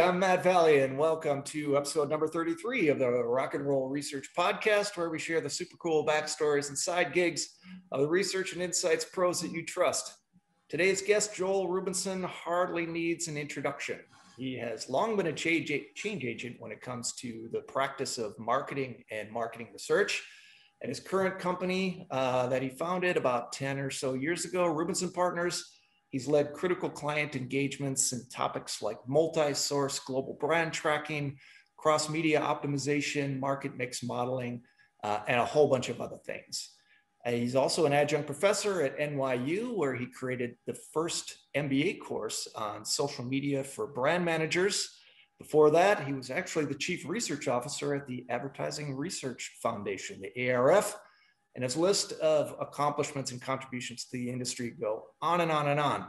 I'm Matt Valley, and welcome to episode number 33 of the Rock and Roll Research Podcast, where we share the super cool backstories and side gigs of the research and insights pros that you trust. Today's guest, Joel Rubinson, hardly needs an introduction. He has long been a change agent when it comes to the practice of marketing and marketing research. At his current company that he founded about 10 or so years ago, Rubinson Partners, he's led critical client engagements in topics like multi-source global brand tracking, cross-media optimization, market mix modeling, and a whole bunch of other things. He's also an adjunct professor at NYU, where he created the first MBA course on social media for brand managers. Before that, he was actually the chief research officer at the Advertising Research Foundation, the ARF, and his list of accomplishments and contributions to the industry go on and on and on.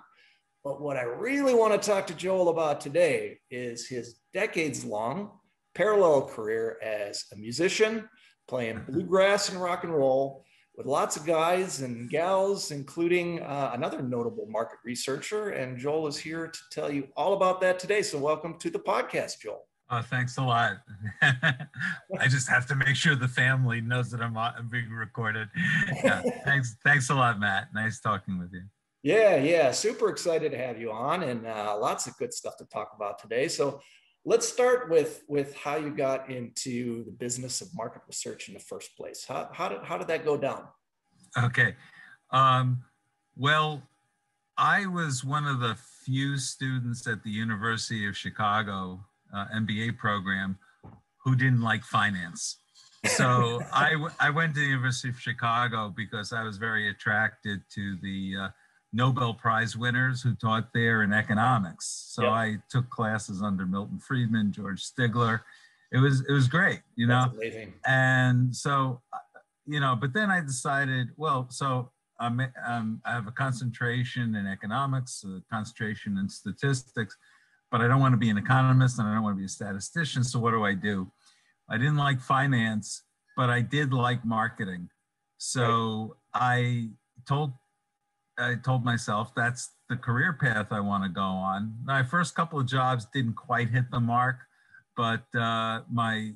But what I really want to talk to Joel about today is his decades-long parallel career as a musician, playing bluegrass and rock and roll with lots of guys and gals, including another notable market researcher. And Joel is here to tell you all about that today. So welcome to the podcast, Joel. Thanks a lot. I just have to make sure the family knows that I'm being recorded. Yeah, thanks a lot, Matt. Nice talking with you. Yeah. Super excited to have you on, and lots of good stuff to talk about today. So let's start with how you got into the business of market research in the first place. How did that go down? Okay. Well, I was one of the few students at the University of Chicago MBA program who didn't like finance. So I went to the University of Chicago because I was very attracted to the Nobel Prize winners who taught there in economics. So yep. I took classes under Milton Friedman, George Stigler. It was great, you know. That's amazing. And so, you know, but then I decided, well, so I have a concentration in economics, a concentration in statistics, but I don't want to be an economist and I don't want to be a statistician. So what do? I didn't like finance, but I did like marketing. So right. I told myself that's the career path I want to go on. My first couple of jobs didn't quite hit the mark, but my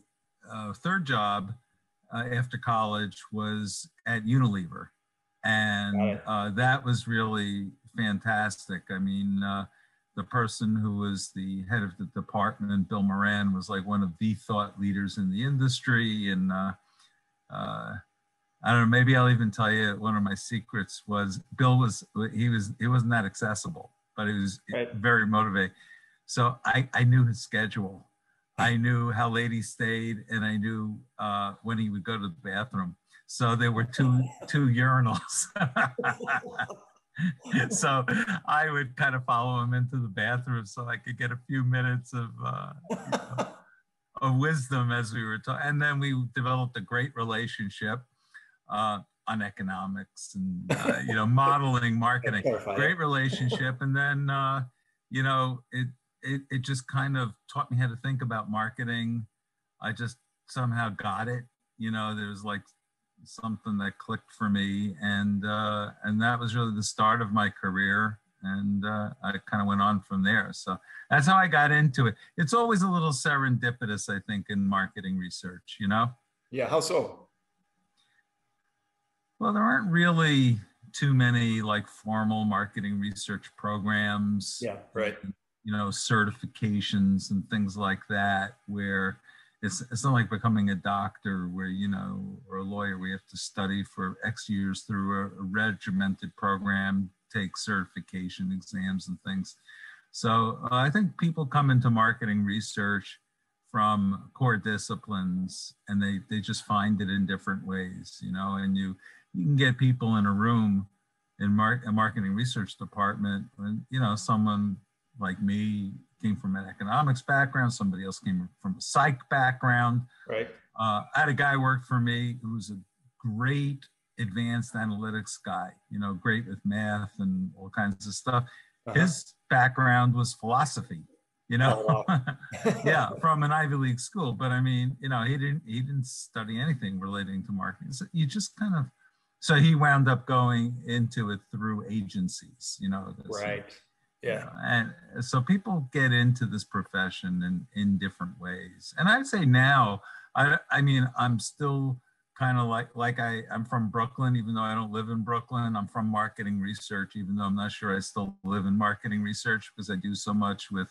third job after college was at Unilever. And that was really fantastic. I mean, the person who was the head of the department, Bill Moran, was like one of the thought leaders in the industry. And I don't know, maybe I'll even tell you one of my secrets was Bill he wasn't that accessible, but he was right. Very motivating. So I knew his schedule. I knew how late he stayed, and I knew when he would go to the bathroom. So there were two urinals. So I would kind of follow him into the bathroom so I could get a few minutes of wisdom as we were talking. And then we developed a great relationship on economics and, you know, modeling, marketing, great relationship. And then, you know, it just kind of taught me how to think about marketing. I just somehow got it, you know, there was like something that clicked for me, and that was really the start of my career, and I kind of went on from there. So that's how I got into it. It's always a little serendipitous, I think, in marketing research, you know? Yeah, how so? Well, there aren't really too many like formal marketing research programs. Yeah, right. And, you know, certifications and things like that, where it's not like becoming a doctor where, you know, or a lawyer, we have to study for X years through a regimented program, take certification exams and things. So I think people come into marketing research from core disciplines, and they just find it in different ways, you know, and you can get people in a room in a marketing research department, and, you know, someone like me came from an economics background, somebody else came from a psych background. Right. I had a guy work for me who was a great advanced analytics guy, you know, great with math and all kinds of stuff. His background was philosophy, you know. Oh, wow. Yeah, from an Ivy League school. But I mean, you know, he didn't study anything relating to marketing. So you just kind of So he wound up going into it through agencies, Right. Yeah. And so people get into this profession in different ways. And I'd say now, I mean, I'm still kind of I'm from Brooklyn, even though I don't live in Brooklyn. I'm from marketing research, even though I'm not sure I still live in marketing research because I do so much with,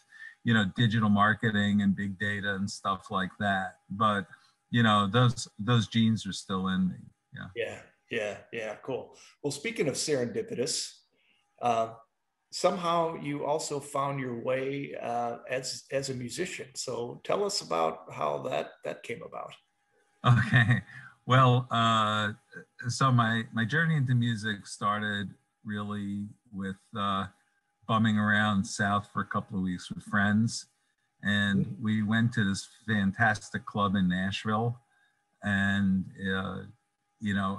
digital marketing and big data and stuff like that. But, those genes are still in me. Yeah. Yeah. Cool. Well, speaking of serendipitous, somehow you also found your way as a musician. So tell us about how that came about. Okay. Well, so my journey into music started really with bumming around South for a couple of weeks with friends. And we went to this fantastic club in Nashville. And,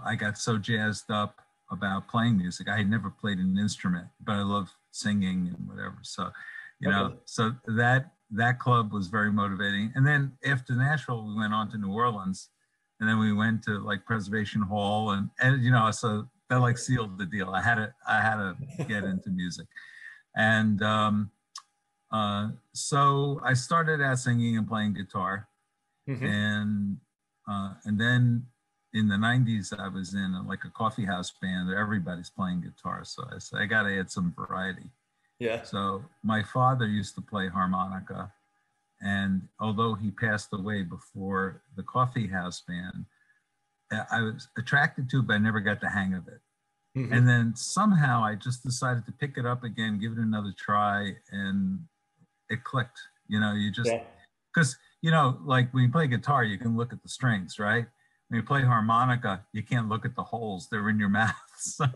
I got so jazzed up about playing music. I had never played an instrument, but I love singing and whatever. So, so that club was very motivating. And then after Nashville, we went on to New Orleans, and then we went to like Preservation Hall, and so that like sealed the deal. I had to get into music, and so I started out singing and playing guitar, and then in the 90s, I was in a coffee house band where everybody's playing guitar. So I said, I got to add some variety. Yeah. So my father used to play harmonica. And although he passed away before the coffee house band, I was attracted to it, but I never got the hang of it. And then somehow I just decided to pick it up again, give it another try, and it clicked. You just, because, like when you play guitar, you can look at the strings, right? When you play harmonica, you can't look at the holes. They're in your mouth. So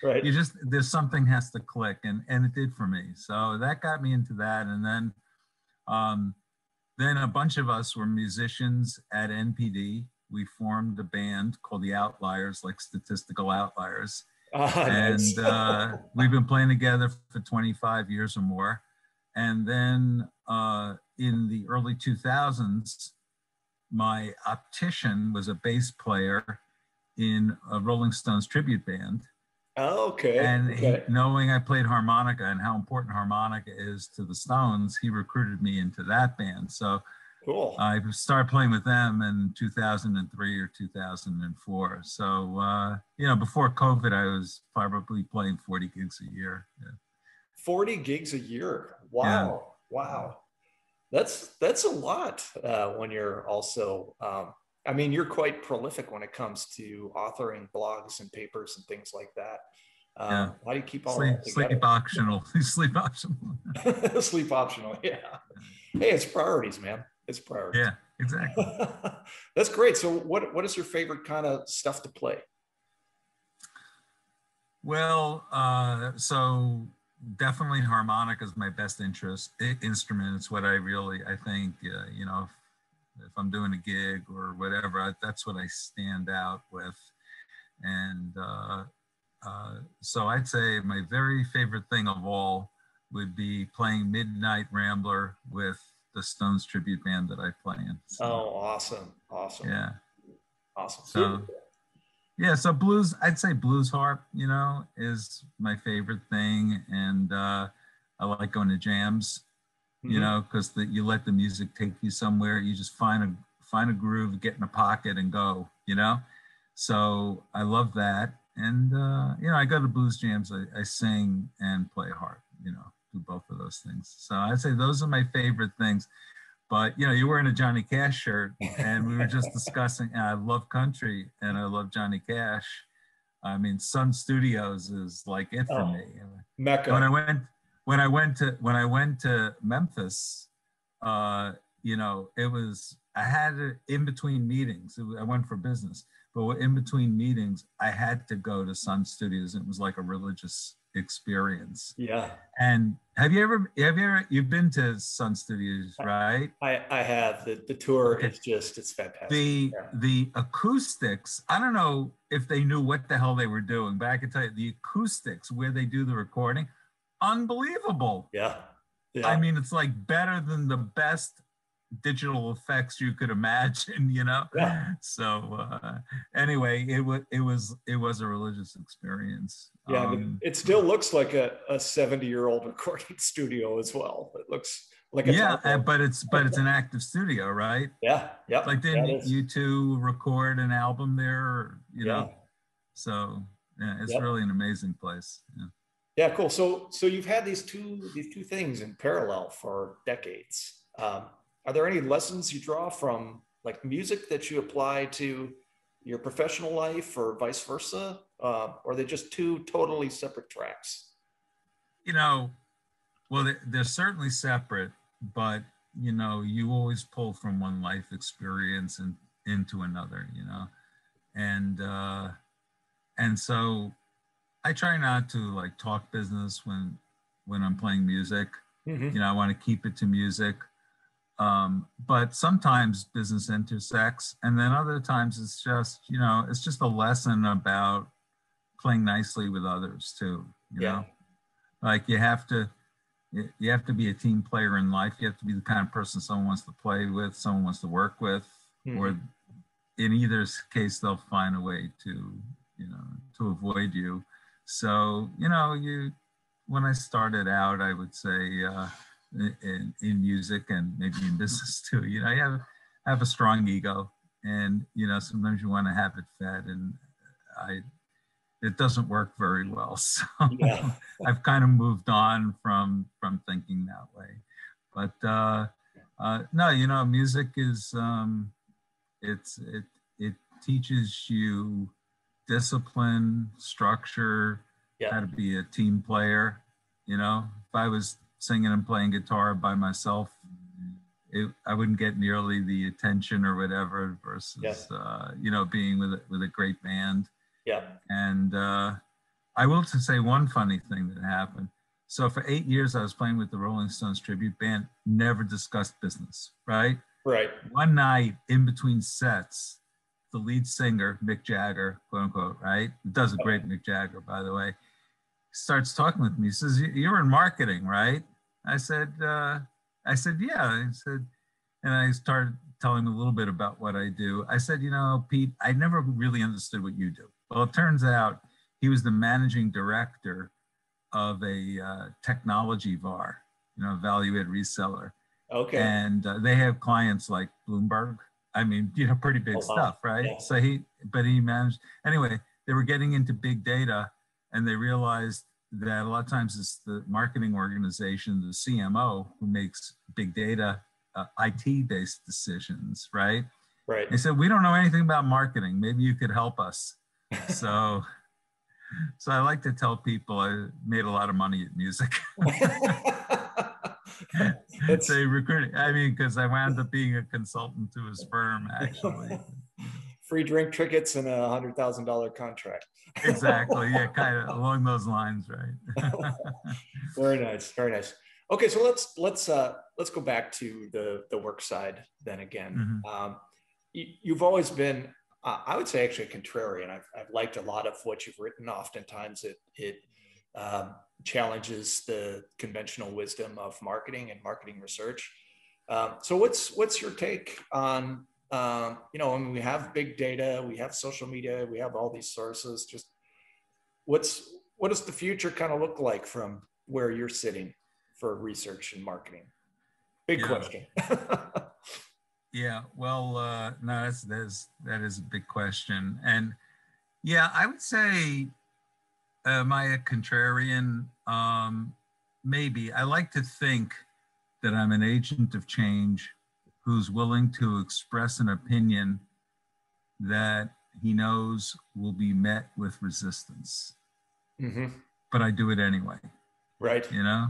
right. There's something has to click, and it did for me. So that got me into that. And then a bunch of us were musicians at NPD. We formed a band called the Outliers, like Statistical Outliers. And nice. We've been playing together for 25 years or more. And then in the early 2000s, my optician was a bass player in a Rolling Stones tribute band. Oh, okay. And he, knowing I played harmonica and how important harmonica is to the Stones, he recruited me into that band. So cool. I started playing with them in 2003 or 2004. So, before COVID, I was probably playing 40 gigs a year. Yeah. 40 gigs a year. Wow. Yeah. Wow. That's a lot when you're also, you're quite prolific when it comes to authoring blogs and papers and things like that. Yeah. How do you keep all that together? Sleep optional. Sleep optional. Sleep optional. Yeah. Hey, it's priorities, man. It's priorities. Yeah, exactly. That's great. So what is your favorite kind of stuff to play? Well, so definitely harmonica is my best instrument. It's what I think, if I'm doing a gig or whatever, that's what I stand out with. And so I'd say my very favorite thing of all would be playing Midnight Rambler with the Stones tribute band that I play in. So, oh, awesome. Awesome. Yeah. Awesome. So, yeah, so blues, I'd say blues harp, is my favorite thing. And I like going to jams, because you let the music take you somewhere. You just find a groove, get in a pocket and go, So I love that. And, I go to blues jams, I sing and play harp, do both of those things. So I'd say those are my favorite things. But, you're wearing a Johnny Cash shirt, and we were just discussing, I love country and I love Johnny Cash. I mean, Sun Studios is like it for me. Mecca. When I went to Memphis, it was, I had it in between meetings. I went for business, but in between meetings, I had to go to Sun Studios. It was like a religious experience. Yeah. And you've been to Sun Studios, right? I have. The tour is it's fantastic. The acoustics, I don't know if they knew what the hell they were doing, but I can tell you the acoustics where they do the recording, unbelievable. Yeah. I mean, it's like better than the best digital effects you could imagine, you know? Yeah. So anyway, it was a religious experience. Yeah. It still looks like a 70-year-old recording studio as well. It looks like it's yeah, but it's an active studio, right? Yeah. Yep. Like Yeah, didn't you two record an album there, you yeah. know? So yeah, it's Yep. really an amazing place. Yeah. Yeah, cool. So you've had these two things in parallel for decades. Are there any lessons you draw from like music that you apply to your professional life, or vice versa? Or are they just two totally separate tracks? You know, well, they're certainly separate, but you know, you always pull from one life experience and into another, you know, and so I try not to like talk business when I'm playing music. Mm-hmm. You know, I want to keep it to music. But sometimes business intersects, and then other times it's just, you know, it's just a lesson about playing nicely with others too. You Yeah. know, like you have to be a team player in life. You have to be the kind of person someone wants to play with, someone wants to work with, Mm-hmm. or in either case, they'll find a way to, you know, to avoid you. So, you know, when I started out, I would say in music and maybe in business too, you know, you have a strong ego, and, you know, sometimes you want to have it fed, and it doesn't work very well. So Yeah. I've kind of moved on from thinking that way. But no, you know, music is, it teaches you discipline, structure, Yeah. how to be a team player. You know, if I was singing and playing guitar by myself, I wouldn't get nearly the attention or whatever versus, you know, being with a great band. Yeah. And I will to say one funny thing that happened. So for 8 years, I was playing with the Rolling Stones tribute band, never discussed business, right? Right. One night in between sets, the lead singer, Mick Jagger, quote unquote, right? Does a great Mick Jagger, by the way, starts talking with me. He says, "You're in marketing, right?" I said, yeah. I said, and I started telling him a little bit about what I do. I said, you know, Pete, I never really understood what you do. Well, it turns out he was the managing director of a technology VAR, you know, value-add reseller. Okay. And they have clients like Bloomberg. I mean, you know, pretty big stuff, right? Yeah. So he managed, anyway, they were getting into big data, and they realized that a lot of times it's the marketing organization, the CMO, who makes big data IT-based decisions, right? Right. They said, we don't know anything about marketing. Maybe you could help us. So I like to tell people I made a lot of money at music. They recruited, I mean, because I wound up being a consultant to his firm, actually. Free drink tickets and a $100,000 contract. Exactly. Yeah, kind of along those lines, right? Very nice. Very nice. Okay, so let's go back to the work side then again. Mm-hmm. You've always been, I would say, actually a contrarian. I've liked a lot of what you've written. Oftentimes, it challenges the conventional wisdom of marketing and marketing research. So what's your take on, you know, I mean, we have big data, we have social media, we have all these sources. Just what does the future kind of look like from where you're sitting for research and marketing? Big question. Yeah, well, no, that is a big question. And yeah, I would say, am I a contrarian? Maybe. I like to think that I'm an agent of change who's willing to express an opinion that he knows will be met with resistance. Mm-hmm. But I do it anyway. Right. You know?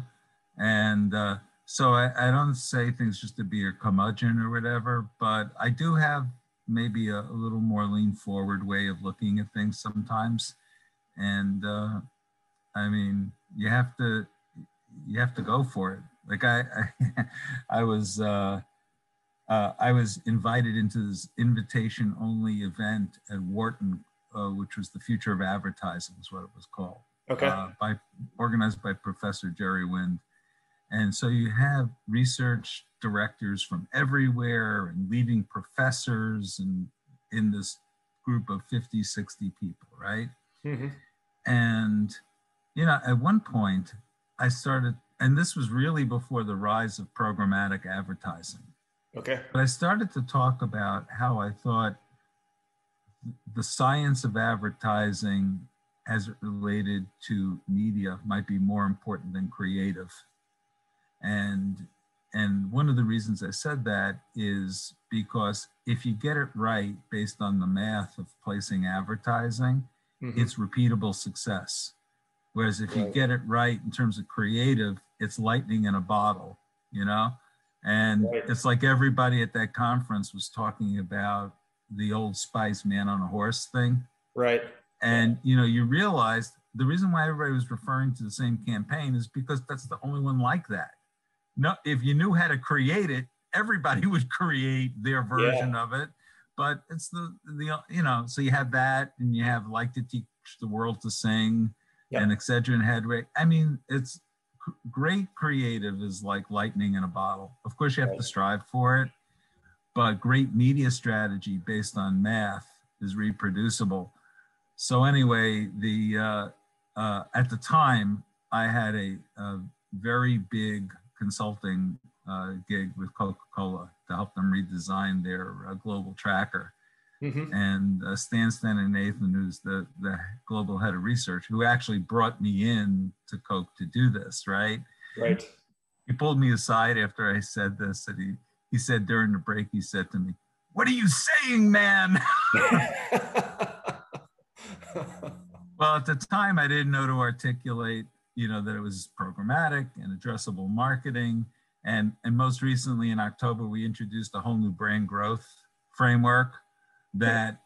And so I don't say things just to be a curmudgeon or whatever, but I do have maybe a little more lean forward way of looking at things sometimes. And I mean, you have to go for it. Like I was invited into this invitation only event at Wharton, which was the Future of Advertising, is what it was called. Okay. Organized by Professor Jerry Wind. And so you have research directors from everywhere and leading professors and in this group of 50, 60 people, right? Mm-hmm. And, you know, at one point I started, and this was really before the rise of programmatic advertising. Okay. But I started to talk about how I thought the science of advertising as it related to media might be more important than creative. And one of the reasons I said that is because if you get it right based on the math of placing advertising, Mm-hmm. it's repeatable success. Whereas if you Right. get it right in terms of creative, it's lightning in a bottle, you know? And Right. it's like everybody at that conference was talking about the Old Spice man on a horse thing. Right. And, you know, you realized the reason why everybody was referring to the same campaign is because that's the only one like that. No, if you knew how to create it, everybody would create their version of it. But it's the you know, so you have that, and you have Like to Teach the World to Sing, and Excedrin Headway. I mean, it's great creative is like lightning in a bottle. Of course, you have to strive for it, but great media strategy based on math is reproducible. So anyway, at the time, I had a very big consulting gig with Coca-Cola to help them redesign their global tracker. Mm-hmm. And Stan and Nathan, who's the global head of research, who actually brought me in to Coke to do this, right? Right. He pulled me aside after I said this, and he said during the break, he said to me, "What are you saying, man?" Well, at the time, I didn't know to articulate, you know, that it was programmatic and addressable marketing. And most recently in October, we introduced a whole new brand growth framework that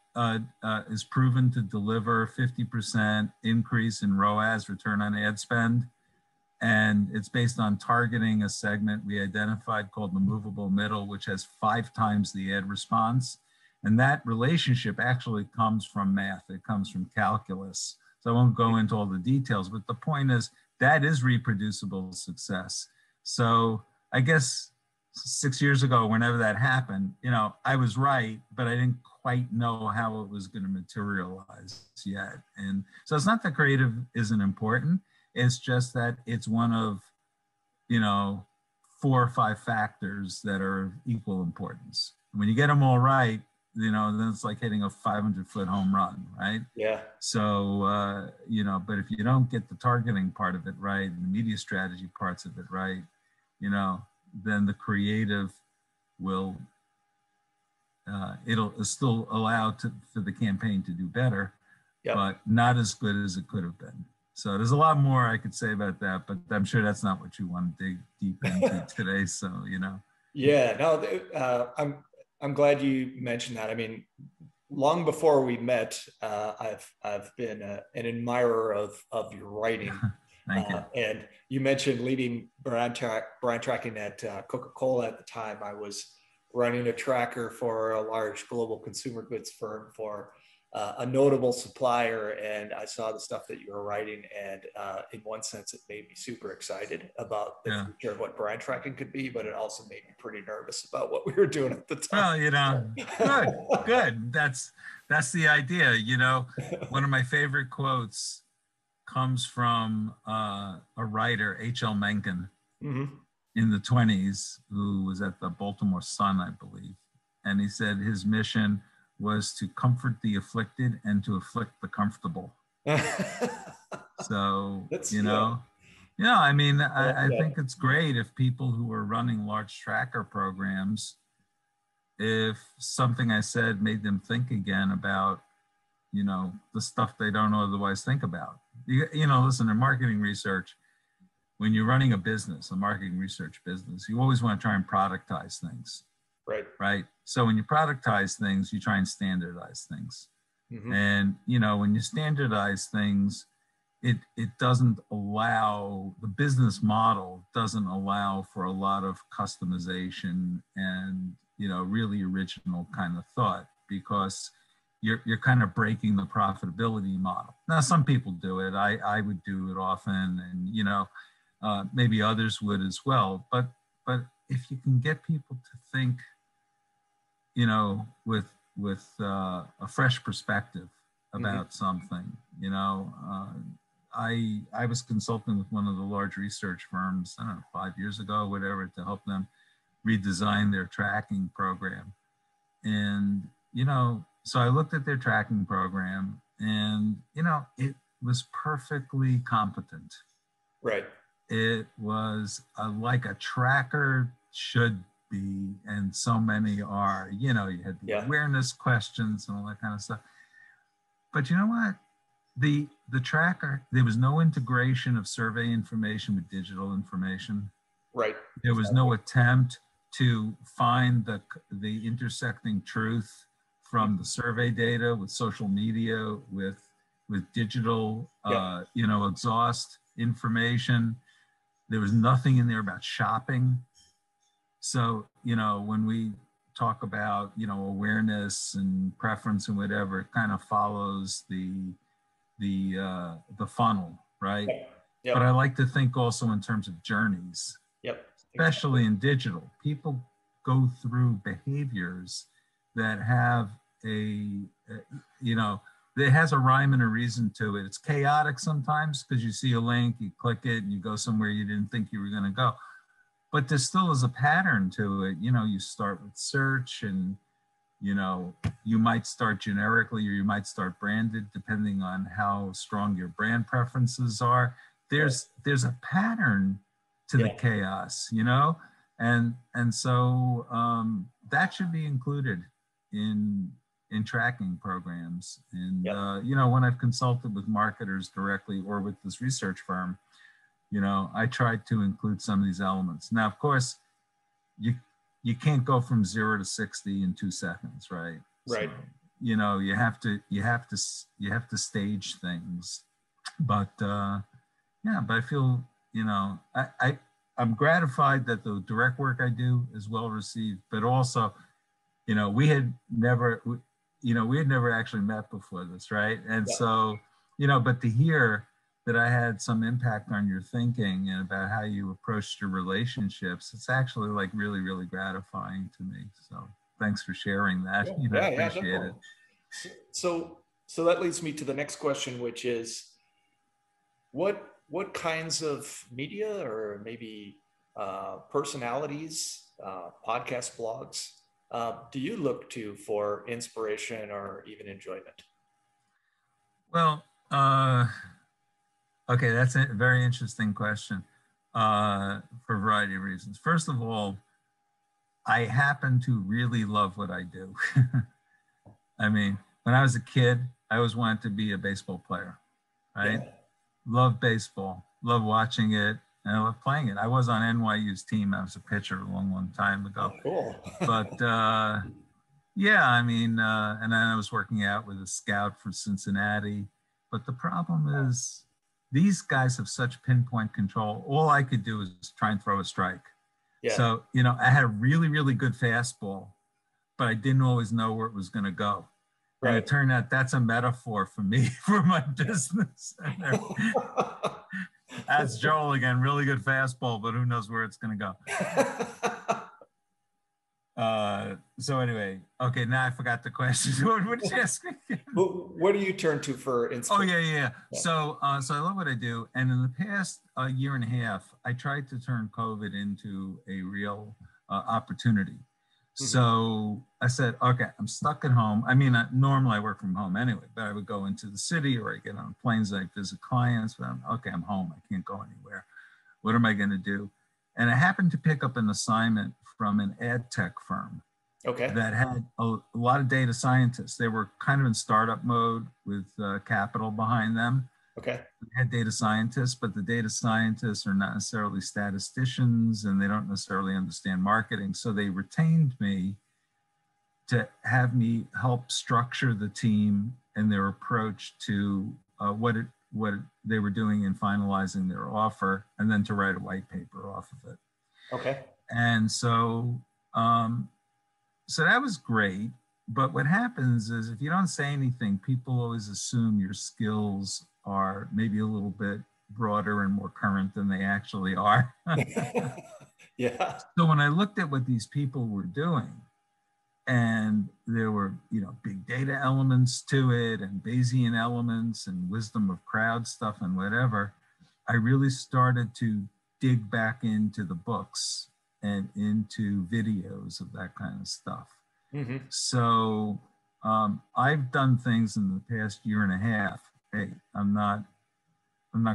is proven to deliver 50% increase in ROAS, return on ad spend. And it's based on targeting a segment we identified called the movable middle, which has 5 times the ad response. And that relationship actually comes from math. It comes from calculus. So I won't go into all the details, but the point is that is reproducible success. So I guess 6 years ago, whenever that happened, you know, I was right, but I didn't quite know how it was going to materialize yet. And so it's not that creative isn't important. It's just that it's one of, you know, 4 or 5 factors that are of equal importance. When you get them all right, you know, then it's like hitting a 500-foot home run, right? Yeah. So, you know, but if you don't get the targeting part of it right and the media strategy parts of it right, you know, then the creative will, it'll still allow for the campaign to do better, but not as good as it could have been. So there's a lot more I could say about that, but I'm sure that's not what you want to dig deep into today. So, you know. Yeah, no, I'm glad you mentioned that. I mean, long before we met, I've been an admirer of your writing. Thank you. And you mentioned leading brand tracking at Coca-Cola at the time. I was running a tracker for a large global consumer goods firm for a notable supplier, and I saw the stuff that you were writing, and in one sense it made me super excited about the future of what brand tracking could be, but it also made me pretty nervous about what we were doing at the time. Well, you know, good. That's the idea. You know, one of my favorite quotes comes from a writer, H.L. Mencken, in the 1920s, who was at the Baltimore Sun, I believe. And he said his mission was to comfort the afflicted and to afflict the comfortable. So, you know, I mean, I think it's great if people who are running large tracker programs, if something I said made them think again about, you know, the stuff they don't otherwise think about. You know, listen, in marketing research, when you're running a business, a marketing research business, you always want to try and productize things. Right. So when you productize things, you try and standardize things. And, you know, when you standardize things, it doesn't allow, the business model doesn't allow for a lot of customization and, you know, really original kind of thought, because you're kind of breaking the profitability model. Now, some people do it. I would do it often. And, you know, Maybe others would as well. But if you can get people to think, with a fresh perspective about something, I was consulting with one of the large research firms, I don't know, 5 years ago, whatever, to help them redesign their tracking program. And, so I looked at their tracking program and, it was perfectly competent. Right. It was like a tracker should be, and so many are. You had the awareness questions and all that kind of stuff. But you know what? The tracker, there was no integration of survey information with digital information. Right. There was no attempt to find the intersecting truth from the survey data with social media, with digital, exhaust information. There was nothing in there about shopping. So, when we talk about, awareness and preference and whatever, it kind of follows the funnel, right? Yep. But I like to think also in terms of journeys. Yep. Especially in digital. People go through behaviors that have it has a rhyme and a reason to it. It's chaotic sometimes because you see a link, you click it, and you go somewhere you didn't think you were going to go. But there still is a pattern to it. You start with search, and you might start generically or you might start branded, depending on how strong your brand preferences are. There's a pattern to the chaos, and so that should be included in tracking programs. And when I've consulted with marketers directly or with this research firm, I tried to include some of these elements. Now, of course, you can't go from 0 to 60 in 2 seconds, right? Right. So, you have to stage things, but I feel, I'm gratified that the direct work I do is well received, but also, we had never actually met before this, right? And so, but to hear that I had some impact on your thinking and about how you approached your relationships, it's actually like really, really gratifying to me. So thanks for sharing that. I appreciate it. So that leads me to the next question, which is what kinds of media or maybe personalities, podcast blogs, do you look to for inspiration or even enjoyment? Well, okay, that's a very interesting question for a variety of reasons. First of all, I happen to really love what I do. I mean, when I was a kid, I always wanted to be a baseball player, right? Yeah. Love baseball, love watching it, and I love playing it. I was on NYU's team. I was a pitcher a long, long time ago. Oh, cool. But yeah, I mean, and then I was working out with a scout for Cincinnati. But the problem is these guys have such pinpoint control. All I could do is try and throw a strike. Yeah. So, I had a really, really good fastball, but I didn't always know where it was going to go. Right. And it turned out that's a metaphor for me, for my business. That's Joel again, really good fastball, but who knows where it's going to go. So anyway, okay, now I forgot the question. What did you ask me again? What do you turn to for inspiration? Oh, yeah. So I love what I do. And in the past year and a half, I tried to turn COVID into a real opportunity. Mm-hmm. So I said, okay, I'm stuck at home. I mean, normally I work from home anyway, but I would go into the city or I get on planes, I visit clients, but I'm home. I can't go anywhere. What am I going to do? And I happened to pick up an assignment from an ad tech firm that had a lot of data scientists. They were kind of in startup mode with capital behind them. Okay. They had data scientists, but the data scientists are not necessarily statisticians and they don't necessarily understand marketing. So they retained me to have me help structure the team and their approach to what they were doing in finalizing their offer, and then to write a white paper off of it. Okay. And so, so that was great. But what happens is if you don't say anything, people always assume your skills are maybe a little bit broader and more current than they actually are. Yeah. So when I looked at what these people were doing, and there were, big data elements to it and Bayesian elements and wisdom of crowd stuff and whatever, I really started to dig back into the books and into videos of that kind of stuff. Mm-hmm. So I've done things in the past year and a half. Hey, I'm not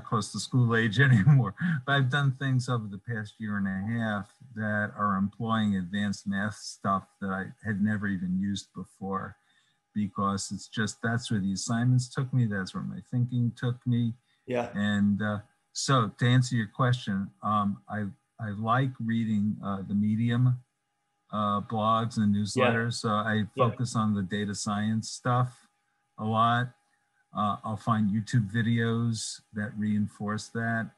close to school age anymore, but I've done things over the past year and a half that are employing advanced math stuff that I had never even used before, because it's just, that's where the assignments took me. That's where my thinking took me. Yeah. And so to answer your question, I like reading the Medium blogs and newsletters. So I focus on the data science stuff a lot. I'll find YouTube videos that reinforce that.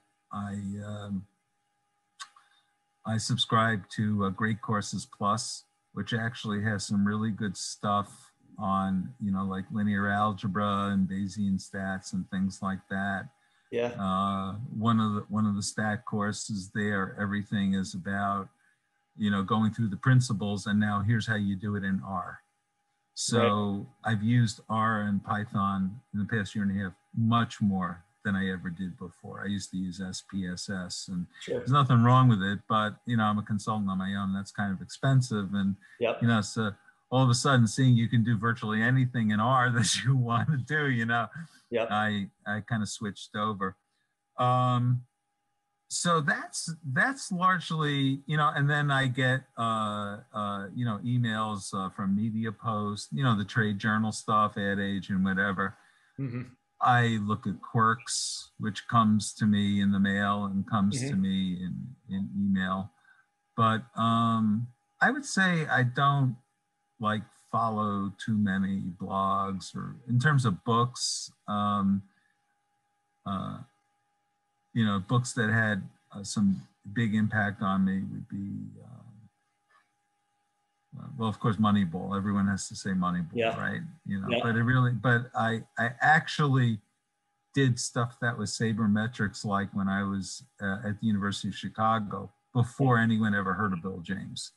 I subscribe to Great Courses Plus, which actually has some really good stuff on, like linear algebra and Bayesian stats and things like that. Yeah. One of the stat courses there, everything is about, going through the principles, and now here's how you do it in R. So I've used R and Python in the past year and a half much more than I ever did before. I used to use SPSS, and there's nothing wrong with it, but I'm a consultant on my own. That's kind of expensive, and so all of a sudden, seeing you can do virtually anything in R that you want to do, I kind of switched over. So that's largely, and then I get, emails from media posts, the trade journal stuff, Ad Age and whatever. Mm-hmm. I look at Quirks, which comes to me in the mail and comes to me in email. But I would say I don't follow too many blogs, or in terms of books, books that had some big impact on me would be, well, of course, Moneyball. Everyone has to say Moneyball, right? But I actually did stuff that was sabermetrics, like when I was at the University of Chicago, before anyone ever heard of Bill James.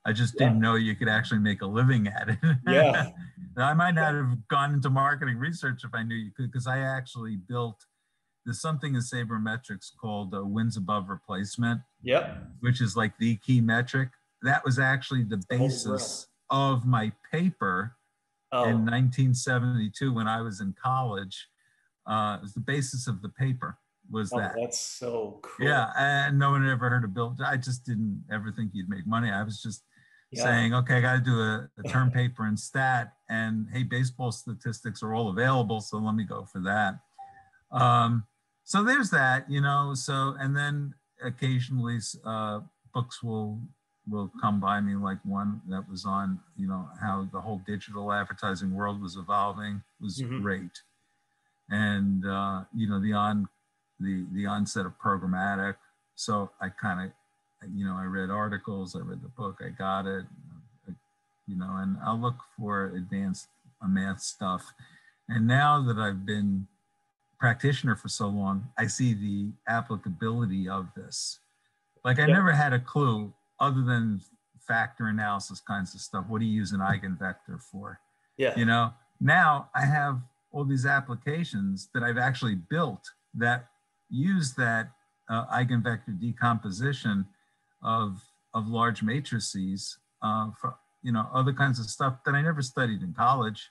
I just didn't know you could actually make a living at it. Yeah. I might not have gone into marketing research if I knew you could, because I actually built, there's something in sabermetrics called wins above replacement, which is like the key metric. That was actually the basis of my paper in 1972 when I was in college. It was the basis of the paper, was that. That's so cool. Yeah, and no one had ever heard of Bill. I just didn't ever think you'd make money. I was just saying, okay, I got to do a term paper in stat, and hey, baseball statistics are all available, so let me go for that. So there's that, so, and then occasionally books will come by me, like one that was on, how the whole digital advertising world was evolving. Was great. And, the onset of programmatic. So I kind of, I read articles, I read the book, I got it, and I'll look for advanced math stuff. And now that I've been practitioner for so long, I see the applicability of this. Like I never had a clue, other than factor analysis kinds of stuff. What do you use an eigenvector for? Now I have all these applications that I've actually built that use that eigenvector decomposition of large matrices for other kinds of stuff that I never studied in college.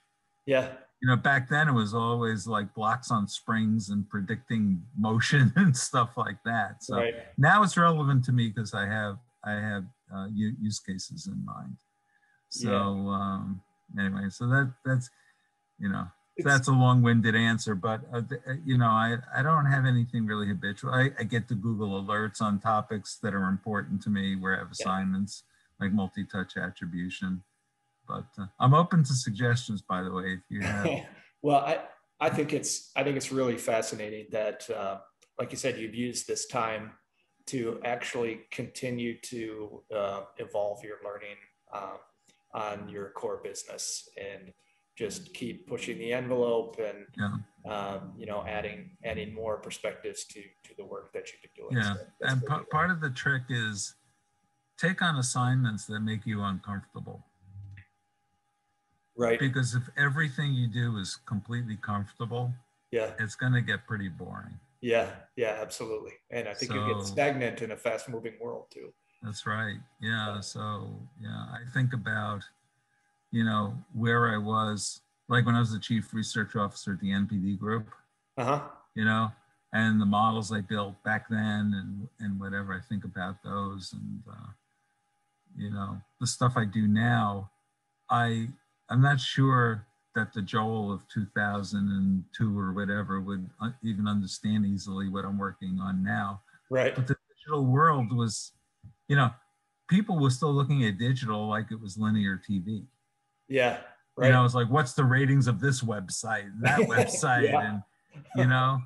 Back then it was always like blocks on springs and predicting motion and stuff like that. So now it's relevant to me because I have use cases in mind. So anyway, so that's that's a long-winded answer, but I don't have anything really habitual. I get to Google alerts on topics that are important to me where I have assignments, like multi-touch attribution. But I'm open to suggestions, by the way, if you have. Well, I think it's really fascinating that, like you said, you've used this time to actually continue to evolve your learning on your core business. And just keep pushing the envelope and yeah. you know, adding more perspectives to the work that you've been doing. Yeah, So and part of the trick is take on assignments that make you uncomfortable. Right. Because if everything you do is completely comfortable, yeah, it's going to get pretty boring. Yeah, absolutely. And I think you get stagnant in a fast-moving world too. That's right. Yeah. So yeah, I think about, you know, where I was, like when I was the chief research officer at the NPD group, you know, and the models I built back then and whatever, I think about those and, you know, the stuff I do now, I'm not sure that the Joel of 2002 or whatever would even understand easily what I'm working on now. Right. But the digital world was, you know, people were still looking at digital like it was linear TV. Yeah. Right. You know, it's like, what's the ratings of this website, that website, and you know,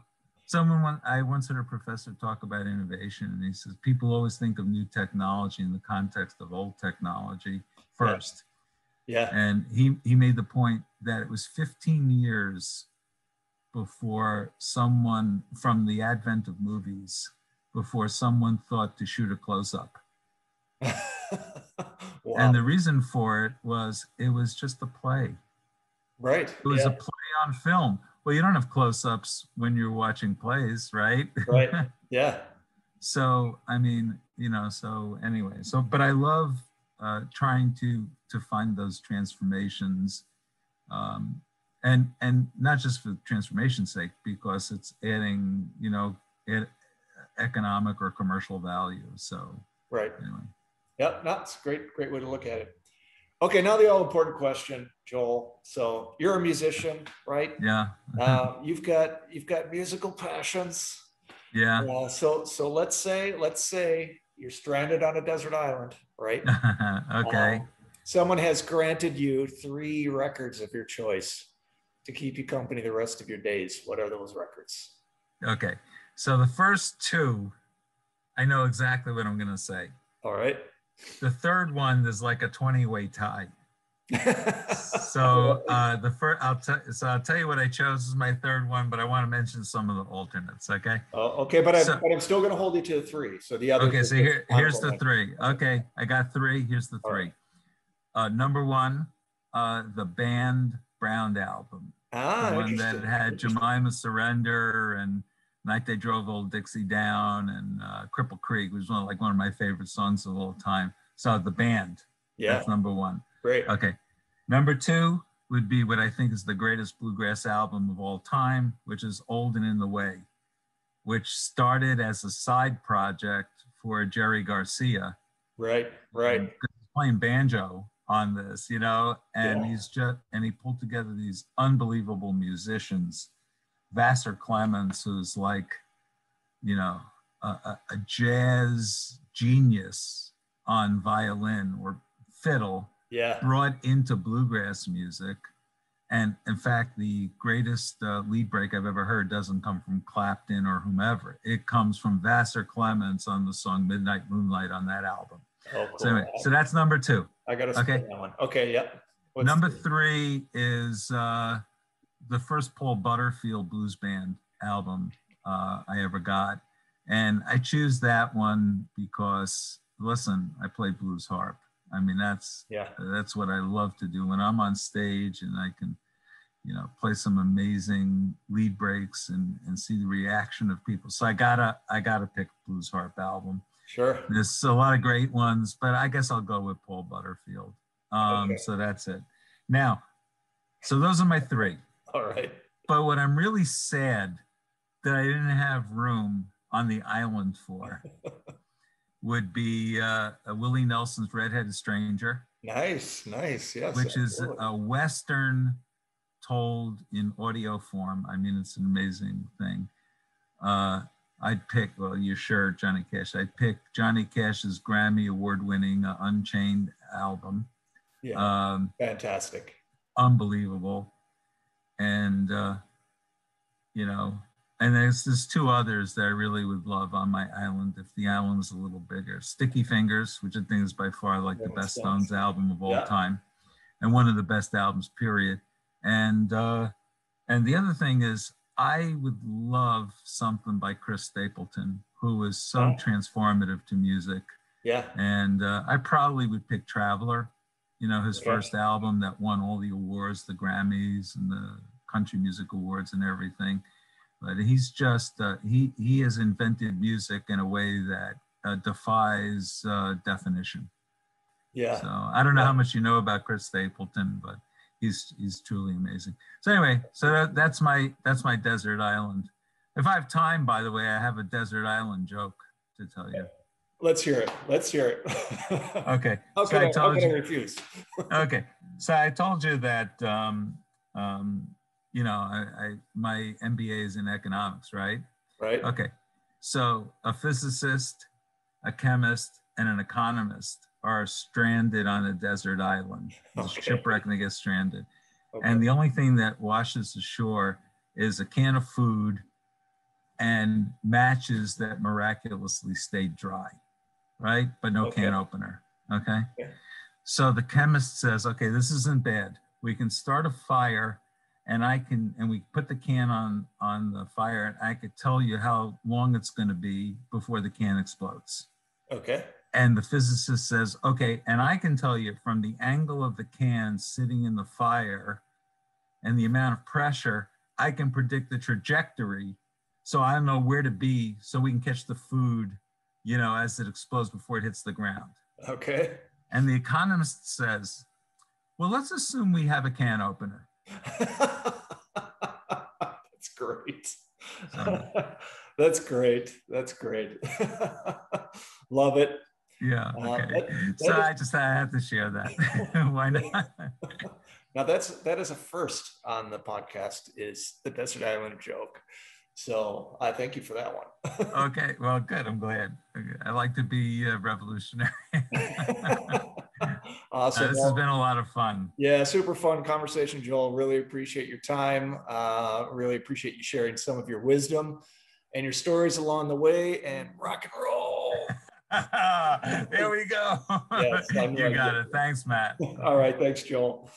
I once heard a professor talk about innovation, and he says people always think of new technology in the context of old technology first. Yeah. And he made the point that it was 15 years before someone, from the advent of movies, before someone thought to shoot a close-up. Wow. And the reason for it was just a play. Right. It was a play on film. Well, you don't have close-ups when you're watching plays, right? Right. Yeah. So, I mean, you know, so anyway, but I love trying to find those transformations, and not just for transformation's sake, because it's adding, you know, economic or commercial value. So, right. Anyway. Yep, that's great way to look at it. Okay, now the all important question, Joel. So you're a musician, right? Yeah. You've got musical passions. Yeah. So let's say you're stranded on a desert island, right? Okay. Someone has granted you 3 records of your choice to keep you company the rest of your days. What are those records? Okay. So the first 2, I know exactly what I'm going to say. All right. The third one is like a 20-way tie. So the first, I'll tell you what I chose as my third one, but I want to mention some of the alternates. Okay. Oh, okay, but I'm still going to hold you to the 3. So the other. Okay. So here's the 3. Okay, I got 3. Here's the 3. Number 1, the band Brown album. The one that had Jemima Surrender and Night They Drove Old Dixie Down and Cripple Creek, which was one of my favorite songs of all time. So the band, that's number 1. Great. Okay. Number 2 would be what I think is the greatest bluegrass album of all time, which is Old and in the Way, which started as a side project for Jerry Garcia. Right. He's playing banjo on this, you know, and he pulled together these unbelievable musicians. Vassar Clements, who's like, you know, a jazz genius on violin or fiddle, brought into bluegrass music. And in fact, the greatest lead break I've ever heard doesn't come from Clapton or whomever. It comes from Vassar Clements on the song Midnight Moonlight on that album. Oh, cool. So anyway, so that's number 2. I got to that one. Okay, yep. Number 3 is the first Paul Butterfield blues band album I ever got. And I choose that one because, listen, I play blues harp. I mean, that's what I love to do when I'm on stage and I can, you know, play some amazing lead breaks and see the reaction of people. So I gotta pick blues harp album. Sure. There's a lot of great ones, but I guess I'll go with Paul Butterfield. So that's it. Now, so those are my 3. All right. But what I'm really sad that I didn't have room on the island for would be Willie Nelson's Redheaded Stranger. Nice, yes. Which is a Western told in audio form. I mean, it's an amazing thing. I'd pick, well, you're sure, Johnny Cash. I'd pick Johnny Cash's Grammy Award-winning Unchained album. Yeah, fantastic. Unbelievable. And, you know, and there's 2 others that I really would love on my island if the island was a little bigger. Sticky Fingers, which I think is by far like the best Stones album of all time. And one of the best albums, period. And the other thing is, I would love something by Chris Stapleton, who was so transformative to music. Yeah. And I probably would pick Traveler, his first album that won all the awards, the Grammys and the Country Music Awards and everything. But he's just, he has invented music in a way that defies definition. Yeah. So I don't know how much you know about Chris Stapleton, but he's truly amazing. So anyway, that's my desert island. If I have time, by the way, I have a desert island joke to tell you. Let's hear it. Okay. How can I refuse? Okay. So I told you that my MBA is in economics, right? Right. Okay. So a physicist, a chemist, and an economist are stranded on a desert island. Shipwreck, and they get stranded. Okay. And the only thing that washes ashore is a can of food and matches that miraculously stayed dry, right? But no can opener, okay? So the chemist says, okay, this isn't bad. We can start a fire and we put the can on the fire and I could tell you how long it's gonna be before the can explodes. Okay. And the physicist says, okay, and I can tell you from the angle of the can sitting in the fire and the amount of pressure, I can predict the trajectory. So I know where to be so we can catch the food, as it explodes before it hits the ground. Okay. And the economist says, well, let's assume we have a can opener. That's great. That's great. Love it. Yeah. Okay. I had to share that. Why not? Now that is a first on the podcast, is the desert island joke. So I thank you for that one. Okay. Well, good. I'm glad. I like to be revolutionary. Awesome. This has been a lot of fun. Yeah, super fun conversation, Joel. Really appreciate your time. Really appreciate you sharing some of your wisdom and your stories along the way, and rock and roll. There we go. Yes, you got it. Thanks, Matt. All right. Thanks, Joel.